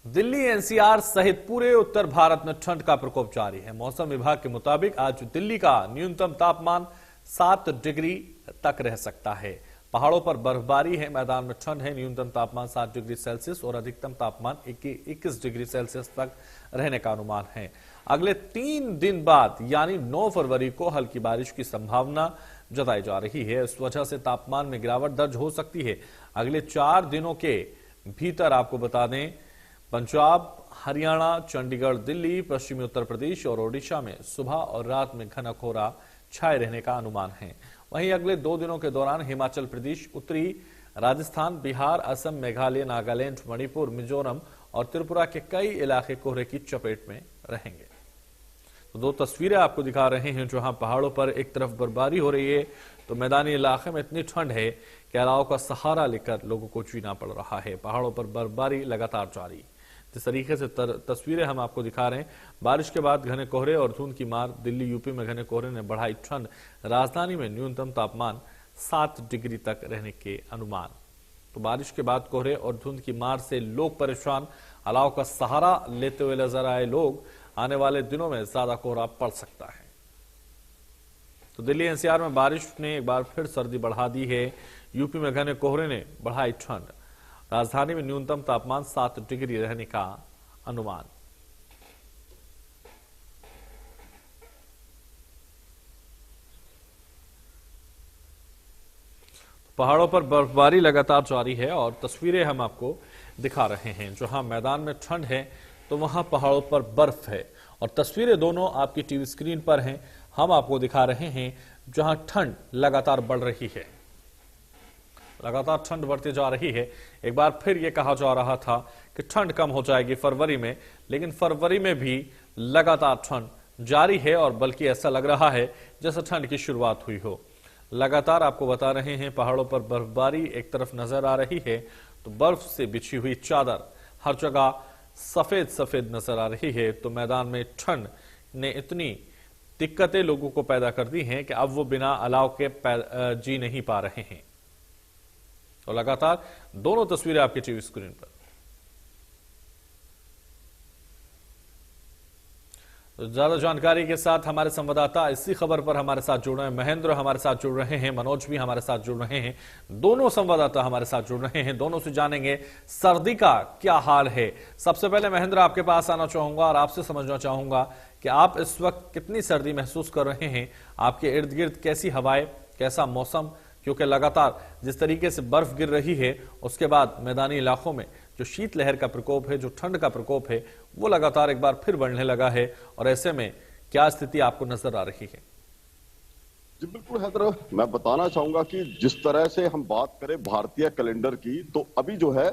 Delhi NCR सहित पूरे उत्तर भारत में ठंड का प्रकोप जारी है। मौसम विभाग के मुताबिक आज दिल्ली का न्यूनतम तापमान 7 डिग्री तक रह सकता है। पहाड़ों पर बर्फबारी है, मैदान में ठंड है। न्यूनतम तापमान 7 डिग्री सेल्सियस और अधिकतम तापमान 21 डिग्री सेल्सियस तक रहने का अनुमान है। अगले 3 दिन बाद यानी 9 फरवरी को हल्की बारिश की संभावना जताई जा रही है। इस वजह से तापमान में गिरावट दर्ज हो सकती है। अगले 4 दिनों के भीतर आपको बता दें, पंजाब, हरियाणा, चंडीगढ़, दिल्ली, पश्चिमी उत्तर प्रदेश और ओडिशा में सुबह और रात में घना कोहरा छाए रहने का अनुमान है। वहीं अगले 2 दिनों के दौरान हिमाचल प्रदेश, उत्तरी राजस्थान, बिहार, असम, मेघालय, नागालैंड, मणिपुर, मिजोरम और त्रिपुरा के कई इलाके कोहरे की चपेट में रहेंगे। तो 2 तस्वीरें आपको दिखा रहे हैं, जहां पहाड़ों पर एक तरफ बर्फबारी हो रही है तो मैदानी इलाके में इतनी ठंड है कि अलाव का सहारा लेकर लोगों को जीना पड़ रहा है। पहाड़ों पर बर्फबारी लगातार जारी। जिस तरीके से तस्वीरें हम आपको दिखा रहे हैं, बारिश के बाद घने कोहरे और धुंध की मार। दिल्ली, यूपी में घने कोहरे ने बढ़ाई ठंड। राजधानी में न्यूनतम तापमान 7 डिग्री तक रहने के अनुमान। तो बारिश के बाद कोहरे और धुंध की मार से लोग परेशान। अलाव का सहारा लेते हुए नजर आए लोग। आने वाले दिनों में ज्यादा कोहरा पड़ सकता है। तो दिल्ली एनसीआर में बारिश ने एक बार फिर सर्दी बढ़ा दी है। यूपी में घने कोहरे ने बढ़ाई ठंड। राजधानी में न्यूनतम तापमान 7 डिग्री रहने का अनुमान। पहाड़ों पर बर्फबारी लगातार जारी है और तस्वीरें हम आपको दिखा रहे हैं। जहां मैदान में ठंड है तो वहां पहाड़ों पर बर्फ है और तस्वीरें दोनों आपकी टीवी स्क्रीन पर हैं। हम आपको दिखा रहे हैं जहां ठंड लगातार बढ़ रही है। लगातार ठंड बढ़ती जा रही है। एक बार फिर यह कहा जा रहा था कि ठंड कम हो जाएगी फरवरी में, लेकिन फरवरी में भी लगातार ठंड जारी है और बल्कि ऐसा लग रहा है जैसे ठंड की शुरुआत हुई हो। लगातार आपको बता रहे हैं, पहाड़ों पर बर्फबारी एक तरफ नजर आ रही है तो बर्फ से बिछी हुई चादर हर जगह सफेद सफेद नजर आ रही है। तो मैदान में ठंड ने इतनी दिक्कतें लोगों को पैदा कर दी हैं कि अब वो बिना अलाव के जी नहीं पा रहे हैं। और लगातार दोनों तस्वीरें आपकी टीवी स्क्रीन पर। तो ज्यादा जानकारी के साथ हमारे संवाददाता इसी खबर पर हमारे साथ जुड़ रहे हैं। महेंद्र हमारे साथ जुड़ रहे हैं, मनोज भी हमारे साथ जुड़ रहे हैं। दोनों संवाददाता हमारे साथ जुड़ रहे हैं। दोनों से जानेंगे सर्दी का क्या हाल है। सबसे पहले महेंद्र, आपके पास आना चाहूंगा और आपसे समझना चाहूंगा कि आप इस वक्त कितनी सर्दी महसूस कर रहे हैं। आपके इर्द गिर्द कैसी हवाएं, कैसा मौसम, क्योंकि लगातार जिस तरीके से बर्फ गिर रही है उसके बाद मैदानी इलाकों में जो शीतलहर का प्रकोप है, जो ठंड का प्रकोप है, वो लगातार एक बार फिर बढ़ने लगा है। और ऐसे में क्या स्थिति आपको नजर आ रही है? जी बिल्कुल हैदर, मैं बताना चाहूंगा कि जिस तरह से हम बात करें भारतीय कैलेंडर की, तो अभी जो है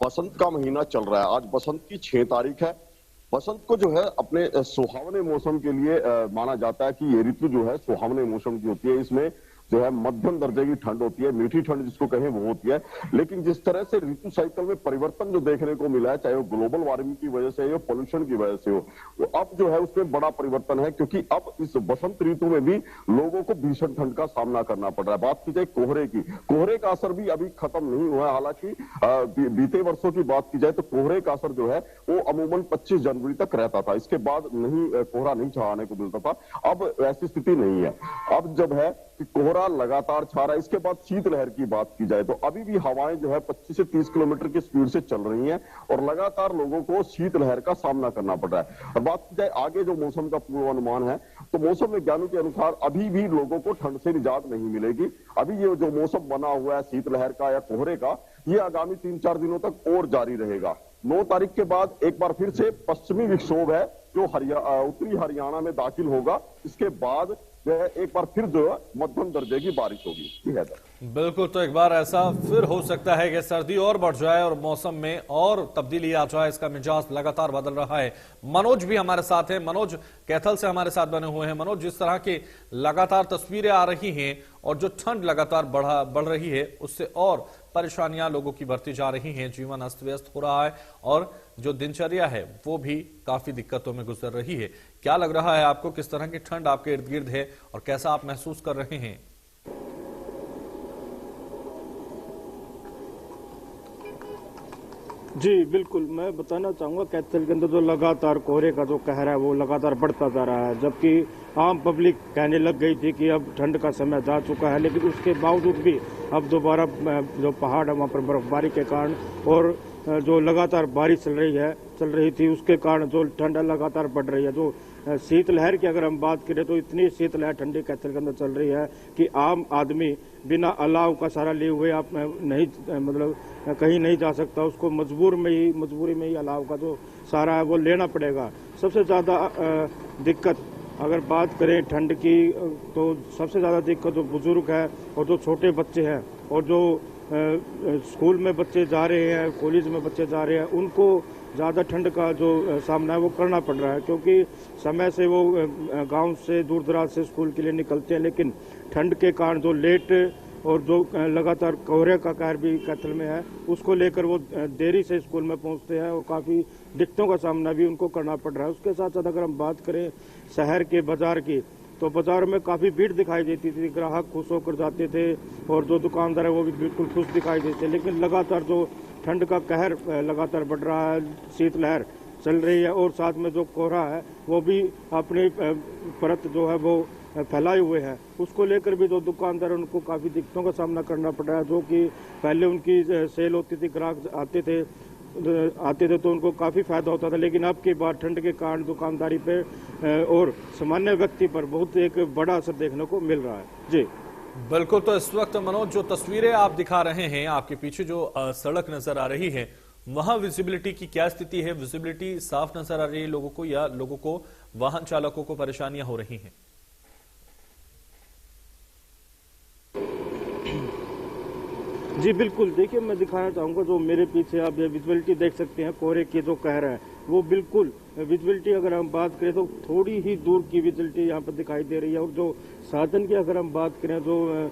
बसंत का महीना चल रहा है। आज बसंत की 6 तारीख है। बसंत को जो है अपने सुहावने मौसम के लिए माना जाता है कि ये ऋतु जो है सुहावने मौसम की होती है। इसमें जो है मध्यम दर्जे की ठंड होती है, मीठी ठंड जिसको कहें वो होती है। लेकिन जिस तरह से ऋतु साइकिल में परिवर्तन जो देखने को मिला है, चाहे वो ग्लोबल वार्मिंग की वजह से हो, पोल्यूशन की वजह से हो, वो अब जो है उसमें बड़ा परिवर्तन है। क्योंकि अब इस बसंत ऋतु में भी लोगों को भीषण ठंड का सामना करना पड़ रहा है। बात की जाए कोहरे की, कोहरे का असर भी अभी खत्म नहीं हुआ है। हालांकि बीते वर्षों की बात की जाए तो कोहरे का असर जो है वो अमूमन 25 जनवरी तक रहता था। इसके बाद नहीं कोहरा नहीं छाने को मिलता था। अब ऐसी स्थिति नहीं है। अब जब है कि कोहरा लगातार छा रहा है। इसके बाद शीतलहर की बात की जाए तो अभी भी हवाएं जो है 25 से 30 किलोमीटर की स्पीड से चल रही हैं और लगातार लोगों को शीतलहर का सामना करना पड़ रहा है। और बात की जाए आगे जो मौसम का पूर्वानुमान है, तो मौसम विज्ञानियों के अनुसार अभी भी लोगों को ठंड से निजात नहीं मिलेगी। अभी ये जो मौसम बना हुआ है शीतलहर का या कोहरे का, ये आगामी 3-4 दिनों तक और जारी रहेगा। 9 तारीख के बाद एक बार फिर से पश्चिमी विक्षोभ है जो उत्तरी हरियाणा में दाखिल होगा। इसके बाद एक बार फिर जो है मध्यम दर्जे की बारिश होगी। बिल्कुल, तो एक बार ऐसा फिर हो सकता है कि सर्दी और बढ़ जाए और मौसम में और तब्दीली आ जाए। इसका मिजाज लगातार बदल रहा है। मनोज भी हमारे साथ है। मनोज कैथल से हमारे साथ बने हुए हैं। मनोज, जिस तरह की लगातार तस्वीरें आ रही हैं और जो ठंड लगातार बढ़ रही है, उससे और परेशानियां लोगों की बढ़ती जा रही हैं। जीवन अस्त व्यस्त हो रहा है और जो दिनचर्या है वो भी काफी दिक्कतों में गुजर रही है। क्या लग रहा है आपको, किस तरह की ठंड आपके इर्द गिर्द है और कैसा आप महसूस कर रहे हैं? जी बिल्कुल, मैं बताना चाहूँगा कैथल के अंदर जो लगातार कोहरे का जो कहर है वो लगातार बढ़ता जा रहा है, जबकि आम पब्लिक कहने लग गई थी कि अब ठंड का समय जा चुका है, लेकिन उसके बावजूद भी अब दोबारा जो पहाड़ है वहाँ पर बर्फबारी के कारण और जो लगातार बारिश चल रही थी उसके कारण जो ठंड लगातार बढ़ रही है। जो शीतलहर की अगर हम बात करें तो इतनी शीतलहर ठंडी कैथल के अंदर चल रही है कि आम आदमी बिना अलाव का सहारा लिए हुए आप नहीं मतलब कहीं नहीं जा सकता, उसको मजबूरी में ही अलाव का जो सहारा है वो लेना पड़ेगा। सबसे ज़्यादा दिक्कत अगर बात करें ठंड की तो सबसे ज़्यादा दिक्कत जो बुजुर्ग है और जो छोटे बच्चे हैं और जो स्कूल में बच्चे जा रहे हैं, कॉलेज में बच्चे जा रहे हैं, उनको ज़्यादा ठंड का जो सामना है वो करना पड़ रहा है, क्योंकि समय से वो गांव से दूर दराज से स्कूल के लिए निकलते हैं, लेकिन ठंड के कारण जो लेट और जो लगातार कोहरे का कहर भी कैथल में है उसको लेकर वो देरी से स्कूल में पहुंचते हैं और काफ़ी दिक्कतों का सामना भी उनको करना पड़ रहा है। उसके साथ साथ अगर हम बात करें शहर के बाजार की तो बाजार में काफ़ी भीड़ दिखाई देती थी, ग्राहक खुश होकर जाते थे और जो दुकानदार है वो भी बिल्कुल खुश दिखाई देते, लेकिन लगातार जो ठंड का कहर लगातार बढ़ रहा है, शीतलहर चल रही है और साथ में जो कोहरा है वो भी अपनी परत जो है वो फैलाए हुए हैं, उसको लेकर भी जो दुकानदार उनको काफ़ी दिक्कतों का सामना करना पड़ रहा है। जो कि पहले उनकी सेल होती थी, ग्राहक आते थे तो उनको काफ़ी फायदा होता था, लेकिन अब की बार ठंड के कारण दुकानदारी पे और सामान्य व्यक्ति पर बहुत एक बड़ा असर देखने को मिल रहा है। जी बिल्कुल, तो इस वक्त मनोज जो तस्वीरें आप दिखा रहे हैं, आपके पीछे जो सड़क नजर आ रही है वहां विजिबिलिटी की क्या स्थिति है? विजिबिलिटी साफ नजर आ रही है लोगों को या लोगों को, वाहन चालकों को परेशानियां हो रही हैं? जी बिल्कुल, देखिए मैं दिखाना चाहूँगा, जो मेरे पीछे आप ये विजुअलिटी देख सकते हैं कोहरे की जो कहर है वो बिल्कुल विजुअलिटी अगर हम बात करें तो थोड़ी ही दूर की विजुअलिटी यहाँ पर दिखाई दे रही है। और जो साधन की अगर हम बात करें, जो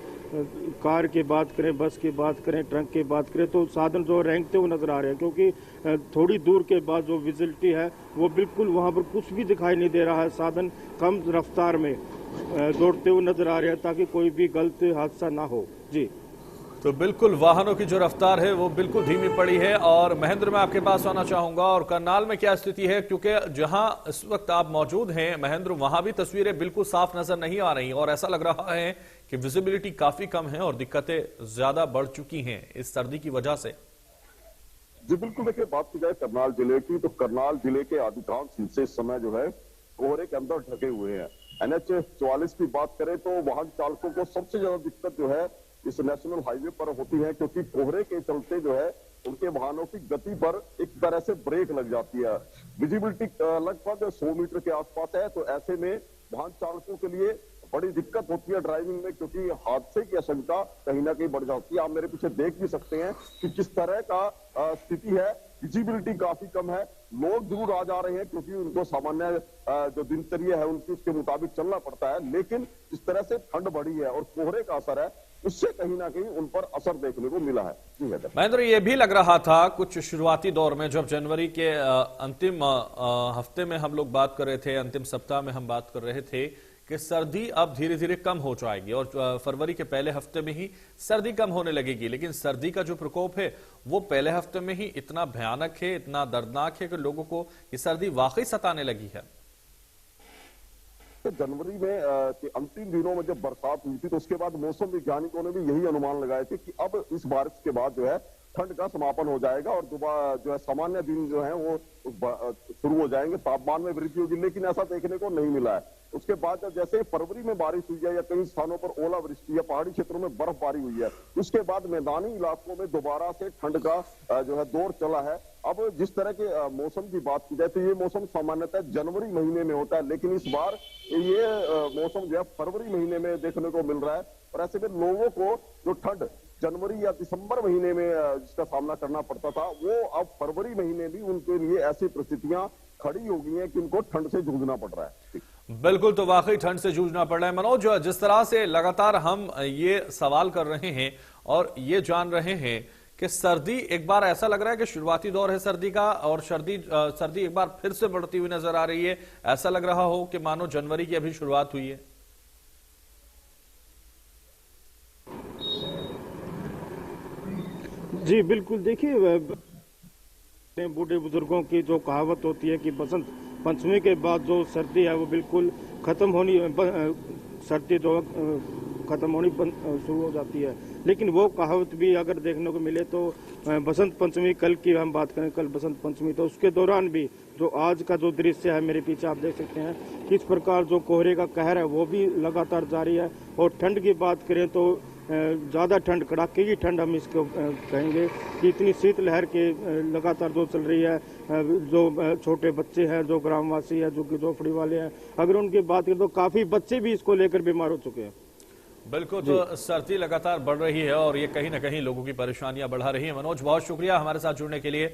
कार की बात करें, बस की बात करें, ट्रक की बात करें, तो साधन जो रेंगते हुए नजर आ रहे हैं, क्योंकि थोड़ी दूर के बाद जो विजिबिलिटी है वो बिल्कुल वहाँ पर कुछ भी दिखाई नहीं दे रहा है। साधन कम रफ्तार में दौड़ते हुए नजर आ रहे हैं ताकि कोई भी गलत हादसा ना हो। जी तो बिल्कुल वाहनों की जो रफ्तार है वो बिल्कुल धीमी पड़ी है। और महेंद्र, मैं आपके पास आना चाहूंगा, और करनाल में क्या स्थिति है, क्योंकि जहां इस वक्त आप मौजूद हैं महेंद्र, वहां भी तस्वीरें बिल्कुल साफ नजर नहीं आ रही और ऐसा लग रहा है कि विजिबिलिटी काफी कम है और दिक्कतें ज्यादा बढ़ चुकी हैं इस सर्दी की वजह से। जी बिल्कुल, देखिए बात की जाए करनाल जिले की तो करनाल जिले के अधिकांश हिस्से इस समय जो है कोहरे के अंदर ढके हुए हैं। NH 44 की बात करें तो वाहन चालकों को सबसे ज्यादा दिक्कत जो है इस नेशनल हाईवे पर होती है, क्योंकि कोहरे के चलते जो है उनके वाहनों की गति पर एक तरह से ब्रेक लग जाती है। विजिबिलिटी लगभग 100 मीटर के आसपास है, तो ऐसे में वाहन चालकों के लिए बड़ी दिक्कत होती है ड्राइविंग में, क्योंकि हादसे की आशंका कहीं ना कहीं बढ़ जाती है। आप मेरे पीछे देख भी सकते हैं कि किस तरह का स्थिति है, विजिबिलिटी काफी कम है। लोग जरूर आ जा रहे हैं क्योंकि उनको सामान्य जो दिनचर्या है उनकी उसके मुताबिक चलना पड़ता है, लेकिन जिस तरह से ठंड बढ़ी है और कोहरे का असर है उससे कहीं ना कहीं उन पर असर देखने को मिला है। जी है महेंद्र, ये भी लग रहा था कुछ शुरुआती दौर में, जब जनवरी के अंतिम हफ्ते में हम लोग बात कर रहे थे, अंतिम सप्ताह में हम बात कर रहे थे कि सर्दी अब धीरे धीरे कम हो जाएगी और फरवरी के पहले हफ्ते में ही सर्दी कम होने लगेगी, लेकिन सर्दी का जो प्रकोप है वो पहले हफ्ते में ही इतना भयानक है, इतना दर्दनाक है कि लोगों को ये सर्दी वाकई सताने लगी है। तो जनवरी में के अंतिम दिनों में जब बरसात हुई थी तो उसके बाद मौसम वैज्ञानिकों ने भी यही अनुमान लगाए थे कि अब इस बारिश के बाद जो है ठंड का समापन हो जाएगा और दोबारा जो है सामान्य दिन जो है वो शुरू हो जाएंगे, तापमान में वृद्धि होगी, लेकिन ऐसा देखने को नहीं मिला है। उसके बाद जब जैसे फरवरी में बारिश हुई है या कई स्थानों पर ओलावृष्टि या पहाड़ी क्षेत्रों में बर्फबारी हुई है, उसके बाद मैदानी इलाकों में दोबारा से ठंड का जो है दौर चला है। अब जिस तरह के मौसम की बात की जाए तो ये मौसम सामान्यतः जनवरी महीने में होता है, लेकिन इस बार ये मौसम जो है फरवरी महीने में देखने को मिल रहा है। और ऐसे में लोगों को जो ठंड जनवरी या दिसंबर महीने में जिसका सामना करना पड़ता था, वो अब फरवरी महीने भी उनके लिए ऐसी परिस्थितियां खड़ी हो गई हैं कि उनको ठंड से जूझना पड़ रहा है। बिल्कुल, तो वाकई ठंड से जूझना पड़ रहा है। मनोज, जिस तरह से लगातार हम ये सवाल कर रहे हैं और ये जान रहे हैं कि सर्दी एक बार ऐसा लग रहा है कि शुरुआती दौर है सर्दी का और सर्दी एक बार फिर से बढ़ती हुई नजर आ रही है, ऐसा लग रहा हो कि मानो जनवरी की अभी शुरुआत हुई है। जी बिल्कुल, देखिए सकते हैं। बूढ़े बुजुर्गों की जो कहावत होती है कि बसंत पंचमी के बाद जो सर्दी है वो बिल्कुल खत्म होनी, सर्दी जो खत्म होनी शुरू हो जाती है, लेकिन वो कहावत भी अगर देखने को मिले तो बसंत पंचमी, कल की हम बात करें, कल बसंत पंचमी, तो उसके दौरान भी जो आज का जो दृश्य है मेरे पीछे आप देख सकते हैं किस प्रकार जो कोहरे का कहर है वो भी लगातार जारी है। और ठंड की बात करें तो ज़्यादा ठंड, कड़ाके की ठंड हम इसको कहेंगे कि इतनी शीतलहर के लगातार जो चल रही है, जो छोटे बच्चे हैं, जो ग्रामवासी है, जो कि झोपड़ी वाले हैं, अगर उनकी बात करें तो काफ़ी बच्चे भी इसको लेकर बीमार हो चुके हैं। बिल्कुल, तो सर्दी लगातार बढ़ रही है और ये कहीं ना कहीं लोगों की परेशानियां बढ़ा रही है। मनोज, बहुत शुक्रिया हमारे साथ जुड़ने के लिए